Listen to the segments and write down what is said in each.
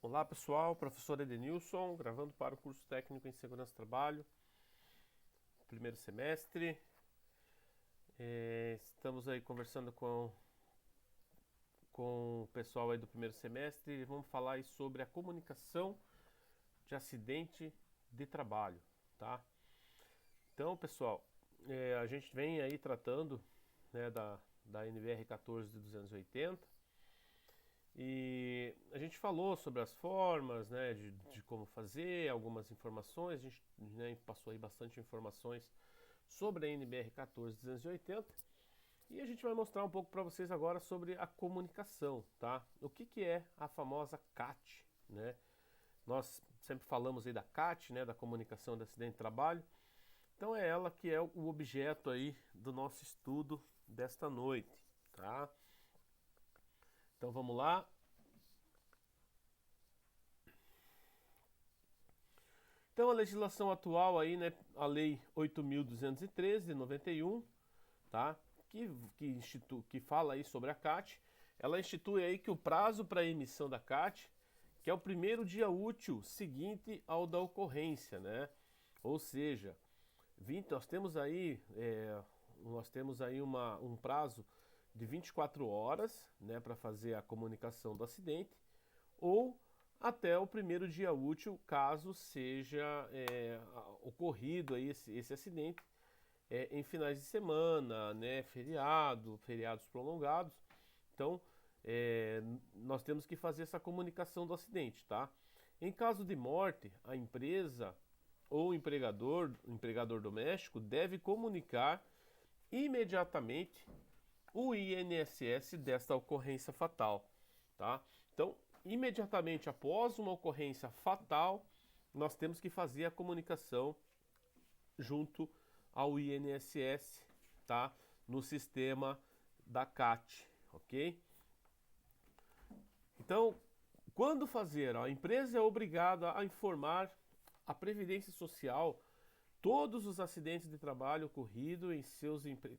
Olá pessoal, professor Edenilson, gravando para o curso técnico em segurança do trabalho, primeiro semestre. Estamos aí conversando com o pessoal aí do primeiro semestre e vamos falar aí sobre a comunicação de acidente de trabalho, tá? Então pessoal, a gente vem aí tratando, né, da NBR 14 de 280. E a gente falou sobre as formas, né, de como fazer, algumas informações. A gente, né, passou aí bastante informações sobre a NBR 14280 e a gente vai mostrar um pouco para vocês agora sobre a comunicação, tá? O que é a famosa CAT, né? Nós sempre falamos aí da CAT, né, da comunicação de acidente de trabalho. Então é ela que é o objeto aí do nosso estudo desta noite, tá? Então vamos lá. Então a legislação atual aí, né, a lei 8.213 de 91, tá? Que fala aí sobre a CAT, ela institui aí que o prazo para emissão da CAT, que é o primeiro dia útil seguinte ao da ocorrência, né? Ou seja, nós temos aí um prazo de 24 horas, né, para fazer a comunicação do acidente, ou até o primeiro dia útil, caso seja ocorrido aí esse acidente em finais de semana, né, feriados prolongados. Então, nós temos que fazer essa comunicação do acidente, tá? Em caso de morte, a empresa ou o empregador doméstico deve comunicar imediatamente o INSS desta ocorrência fatal, tá? Então, imediatamente após uma ocorrência fatal, nós temos que fazer a comunicação junto ao INSS, tá? No sistema da CAT, ok? Então, quando fazer? A empresa é obrigada a informar a Previdência Social todos os acidentes de trabalho ocorridos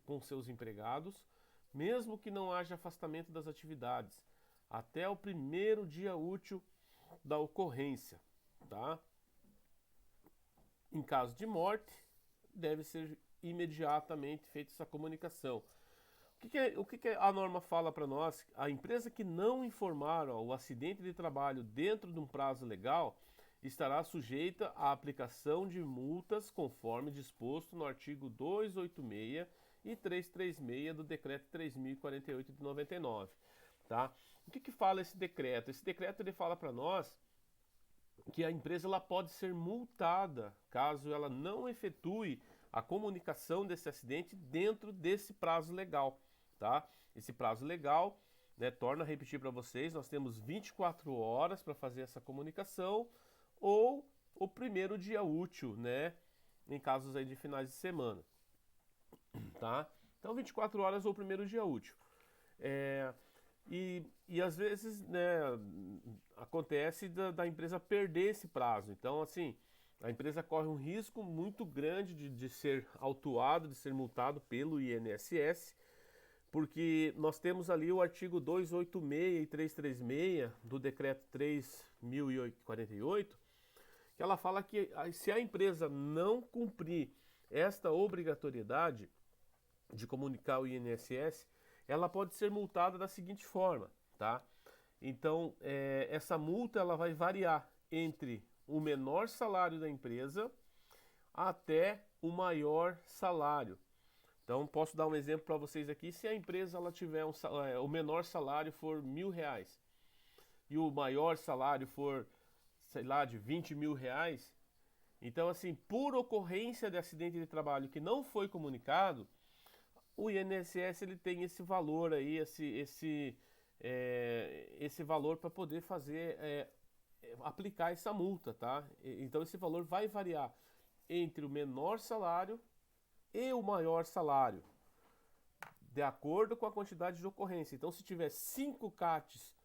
com seus empregados, mesmo que não haja afastamento das atividades, até o primeiro dia útil da ocorrência, tá? Em caso de morte, deve ser imediatamente feita essa comunicação. O que a norma fala para nós? A empresa que não informar o acidente de trabalho dentro de um prazo legal estará sujeita à aplicação de multas conforme disposto no artigo 286 e 336 do Decreto 3.048 de 99. Tá? O que fala esse decreto? Esse decreto ele fala para nós que a empresa ela pode ser multada caso ela não efetue a comunicação desse acidente dentro desse prazo legal, tá? Esse prazo legal, né, torna a repetir para vocês, nós temos 24 horas para fazer essa comunicação ou o primeiro dia útil, né, em casos aí de finais de semana, tá? Então 24 horas ou o primeiro dia útil. E às vezes, né, acontece da empresa perder esse prazo. Então, assim, a empresa corre um risco muito grande de ser autuado, de ser multado pelo INSS, porque nós temos ali o artigo 286 e 336 do Decreto 3.048, que ela fala que se a empresa não cumprir esta obrigatoriedade de comunicar o INSS, ela pode ser multada da seguinte forma, tá? Então, essa multa ela vai variar entre o menor salário da empresa até o maior salário. Então, posso dar um exemplo para vocês aqui. Se a empresa ela tiver o menor salário for R$ 1.000 e o maior salário for, sei lá, de R$ 20.000, então, assim, por ocorrência de acidente de trabalho que não foi comunicado, o INSS ele tem esse valor aí, esse valor para poder aplicar essa multa, tá? Então esse valor vai variar entre o menor salário e o maior salário, de acordo com a quantidade de ocorrência. Então se tiver 5 CATs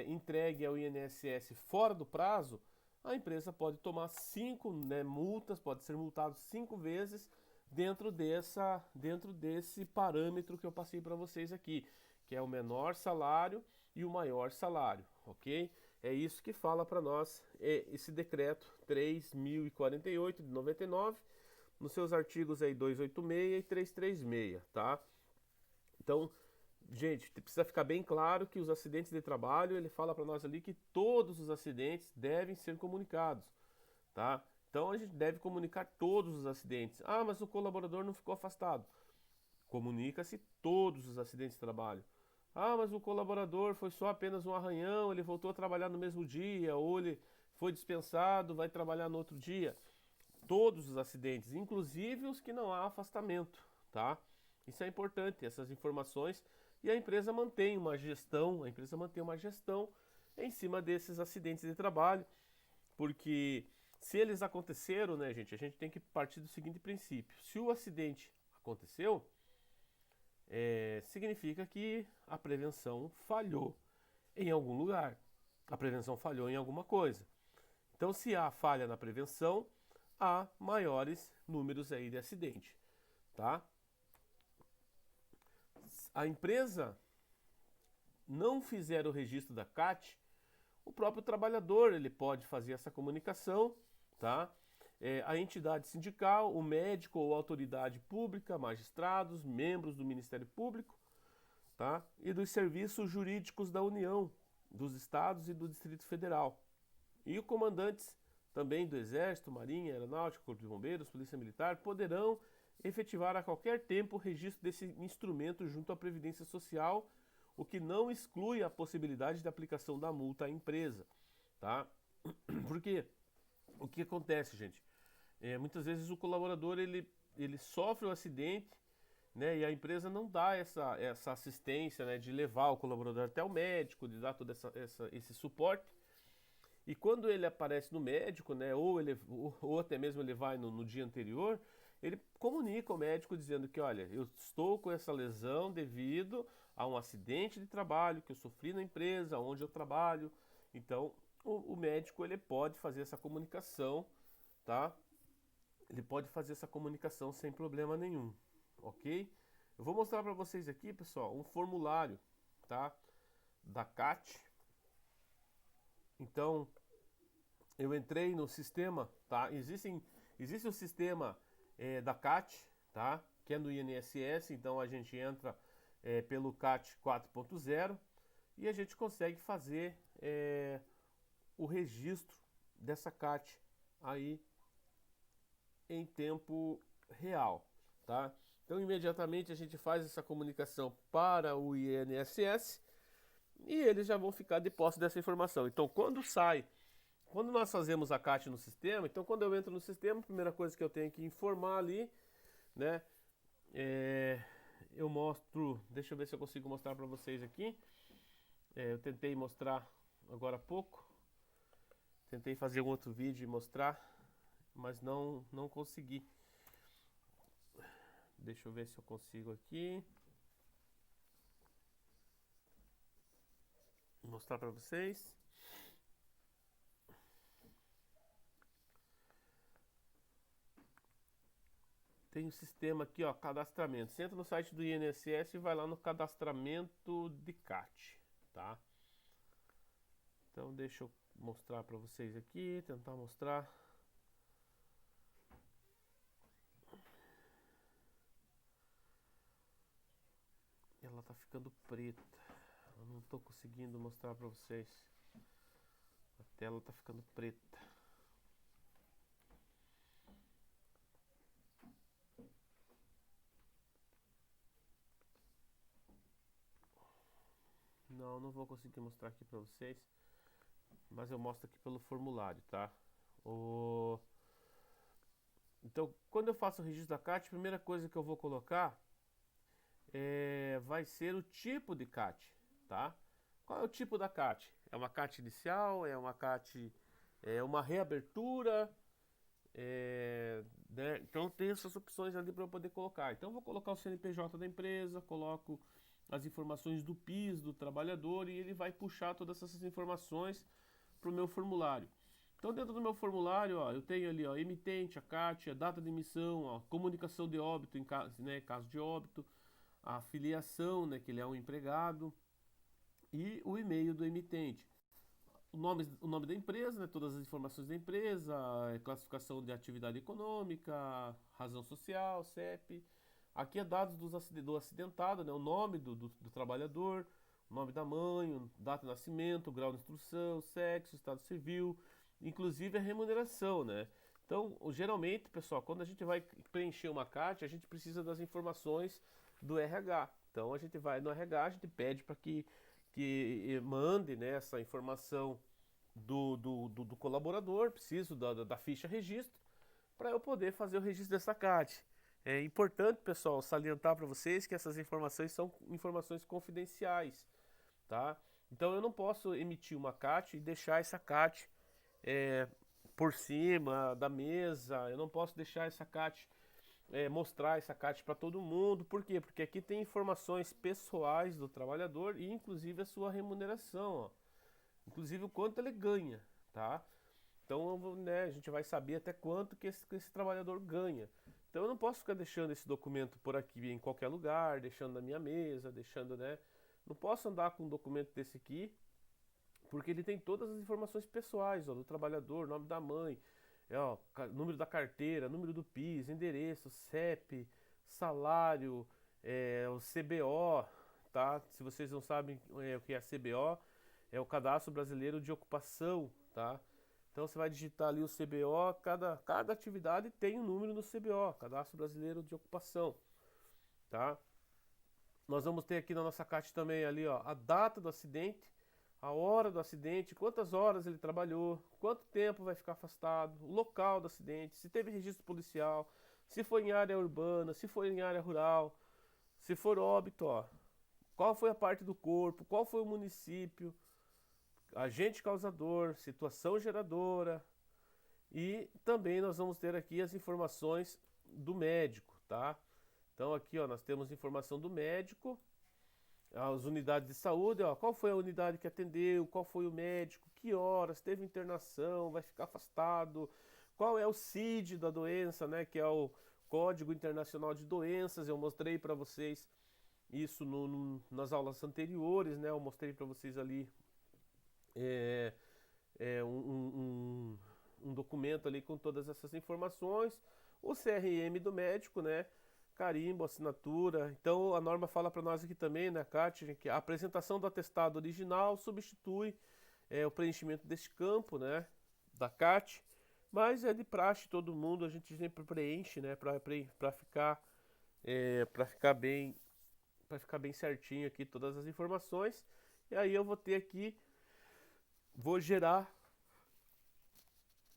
entregue ao INSS fora do prazo, a empresa pode tomar 5, né, multas, pode ser multado 5 vezes dentro desse parâmetro que eu passei para vocês aqui, que é o menor salário e o maior salário, ok? É isso que fala para nós esse decreto 3.048 de 99, nos seus artigos aí 286 e 336, tá? Então, gente, precisa ficar bem claro que os acidentes de trabalho, ele fala para nós ali que todos os acidentes devem ser comunicados, tá? Então a gente deve comunicar todos os acidentes. Ah, mas o colaborador não ficou afastado. Comunica-se todos os acidentes de trabalho. Ah, mas o colaborador foi só apenas um arranhão, ele voltou a trabalhar no mesmo dia, ou ele foi dispensado, vai trabalhar no outro dia. Todos os acidentes, inclusive os que não há afastamento, tá? Isso é importante, essas informações, e a empresa mantém uma gestão em cima desses acidentes de trabalho, porque se eles aconteceram, né, gente, a gente tem que partir do seguinte princípio: se o acidente aconteceu, significa que a prevenção falhou em algum lugar, a prevenção falhou em alguma coisa. Então, se há falha na prevenção, há maiores números aí de acidente, tá? A empresa não fizer o registro da CAT, o próprio trabalhador ele pode fazer essa comunicação, tá? A entidade sindical, o médico ou autoridade pública, magistrados, membros do Ministério Público, tá? E dos serviços jurídicos da União, dos estados e do Distrito Federal. E os comandantes também do Exército, Marinha, Aeronáutica, Corpo de Bombeiros, Polícia Militar poderão efetivar a qualquer tempo o registro desse instrumento junto à Previdência Social, o que não exclui a possibilidade de aplicação da multa à empresa, tá? Porque o que acontece, gente? Muitas vezes o colaborador ele sofre um acidente, né, e a empresa não dá essa assistência, né, de levar o colaborador até o médico, de dar todo esse suporte. E quando ele aparece no médico, né, ou até mesmo ele vai no dia anterior, ele comunica ao médico dizendo que, olha, eu estou com essa lesão devido a um acidente de trabalho que eu sofri na empresa onde eu trabalho. Então, o médico ele pode fazer essa comunicação, tá? Ele pode fazer essa comunicação sem problema nenhum, ok? Eu vou mostrar para vocês aqui, pessoal, um formulário, tá? Da CAT. Então, eu entrei no sistema, tá? Existe o sistema da CAT, tá? Que é no INSS, então a gente entra pelo CAT 4.0 e a gente consegue fazer o registro dessa CAT aí em tempo real, tá? Então, imediatamente a gente faz essa comunicação para o INSS e eles já vão ficar de posse dessa informação. Então, quando nós fazemos a CAT no sistema, então quando eu entro no sistema, a primeira coisa que eu tenho que informar ali, né? Eu mostro, deixa eu ver se eu consigo mostrar para vocês aqui. Eu tentei mostrar agora há pouco, tentei fazer um outro vídeo e mostrar, mas não consegui. Deixa eu ver se eu consigo aqui mostrar para vocês. Tem um sistema aqui, ó, cadastramento. Você entra no site do INSS e vai lá no cadastramento de CAT, tá? Então deixa eu mostrar para vocês aqui, tentar mostrar. Ela tá ficando preta. Eu não tô conseguindo mostrar para vocês. A tela tá ficando preta. Não vou conseguir mostrar aqui para vocês, mas eu mostro aqui pelo formulário, tá? Então, quando eu faço o registro da CAT, a primeira coisa que eu vou colocar vai ser o tipo de CAT, tá? Qual é o tipo da CAT? É uma CAT inicial? É uma CAT, uma reabertura? Né? Então tem essas opções ali para eu poder colocar. Então eu vou colocar o CNPJ da empresa, coloco as informações do PIS do trabalhador e ele vai puxar todas essas informações para o meu formulário. Então dentro do meu formulário, ó, eu tenho ali, ó, emitente, a CAT, a data de emissão, ó, comunicação de óbito caso de óbito, a filiação, né, que ele é um empregado, e o e-mail do emitente. O nome da empresa, né, todas as informações da empresa, classificação de atividade econômica, razão social, CEP. Aqui é dados do acidentado, né, o nome do trabalhador, o nome da mãe, data de nascimento, grau de instrução, sexo, estado civil, inclusive a remuneração, né? Então, geralmente, pessoal, quando a gente vai preencher uma CAT, a gente precisa das informações do RH. Então, a gente vai no RH, a gente pede para que mande, né, essa informação do colaborador, preciso da ficha registro, para eu poder fazer o registro dessa CAT. É importante, pessoal, salientar para vocês que essas informações são informações confidenciais, tá? Então eu não posso emitir uma CAT e deixar essa CAT é, por cima da mesa, eu não posso deixar essa CAT, mostrar essa CAT para todo mundo. Por quê? Porque aqui tem informações pessoais do trabalhador e inclusive a sua remuneração, ó. Inclusive o quanto ele ganha, tá? Então, né, a gente vai saber até quanto que esse trabalhador ganha. Então eu não posso ficar deixando esse documento por aqui em qualquer lugar, deixando na minha mesa, deixando, né? Não posso andar com um documento desse aqui, porque ele tem todas as informações pessoais, ó, do trabalhador, nome da mãe, ó, número da carteira, número do PIS, endereço, CEP, salário, o CBO, tá? Se vocês não sabem o que é CBO, é o Cadastro Brasileiro de Ocupação, tá? Então você vai digitar ali o CBO, cada atividade tem um número no CBO, Cadastro Brasileiro de Ocupação, tá? Nós vamos ter aqui na nossa CAT também ali, ó, a data do acidente, a hora do acidente, quantas horas ele trabalhou, quanto tempo vai ficar afastado, o local do acidente, se teve registro policial, se foi em área urbana, se foi em área rural, se for óbito, ó, qual foi a parte do corpo, qual foi o município, agente causador, situação geradora, e também nós vamos ter aqui as informações do médico, tá? Então aqui, ó, nós temos informação do médico, as unidades de saúde, ó, qual foi a unidade que atendeu, qual foi o médico, que horas, teve internação, vai ficar afastado, qual é o CID da doença, né, que é o Código Internacional de Doenças. Eu mostrei para vocês isso nas aulas anteriores, né? Eu mostrei para vocês ali é, um documento ali com todas essas informações, o CRM do médico, né? Carimbo, assinatura. Então a norma fala para nós aqui também, né, Kátia, que a apresentação do atestado original substitui o preenchimento deste campo, né, da CAT, mas é de praxe todo mundo, a gente sempre preenche, né, para ficar bem certinho aqui todas as informações. E aí eu vou ter aqui, vou gerar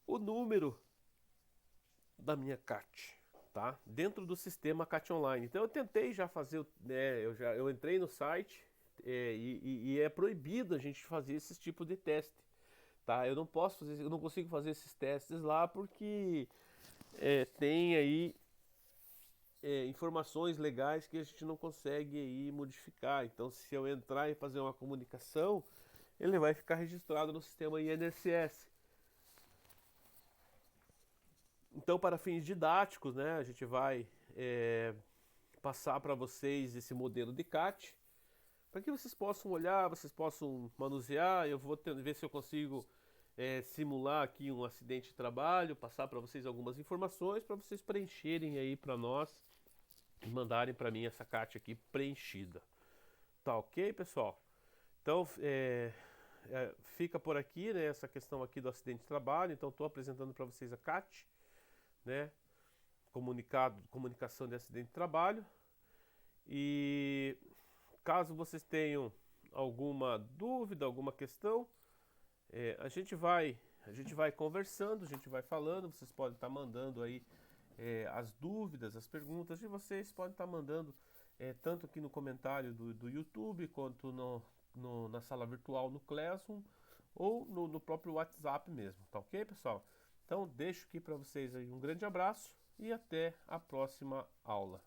o número da minha CAT, tá? Dentro do sistema CAT Online. Então eu tentei já fazer, né, eu entrei no site e é proibido a gente fazer esse tipo de teste, tá? Eu não consigo fazer esses testes lá porque tem aí informações legais que a gente não consegue aí modificar. Então se eu entrar e fazer uma comunicação, ele vai ficar registrado no sistema INSS. Então, para fins didáticos, né, a gente vai passar para vocês esse modelo de CAT, para que vocês possam olhar, vocês possam manusear. Eu vou ver se eu consigo simular aqui um acidente de trabalho, passar para vocês algumas informações para vocês preencherem aí para nós e mandarem para mim essa CAT aqui preenchida. Tá ok, pessoal? Então, fica por aqui, né, essa questão aqui do acidente de trabalho. Então, estou apresentando para vocês a CAT, né? Comunicação de acidente de trabalho. E caso vocês tenham alguma dúvida, alguma questão, a gente vai conversando, a gente vai falando. Vocês podem estar mandando aí as dúvidas, as perguntas de vocês, podem estar mandando tanto aqui no comentário do YouTube, quanto na sala virtual no Classroom, ou no próprio WhatsApp mesmo, tá ok, pessoal? Então deixo aqui para vocês aí um grande abraço e até a próxima aula.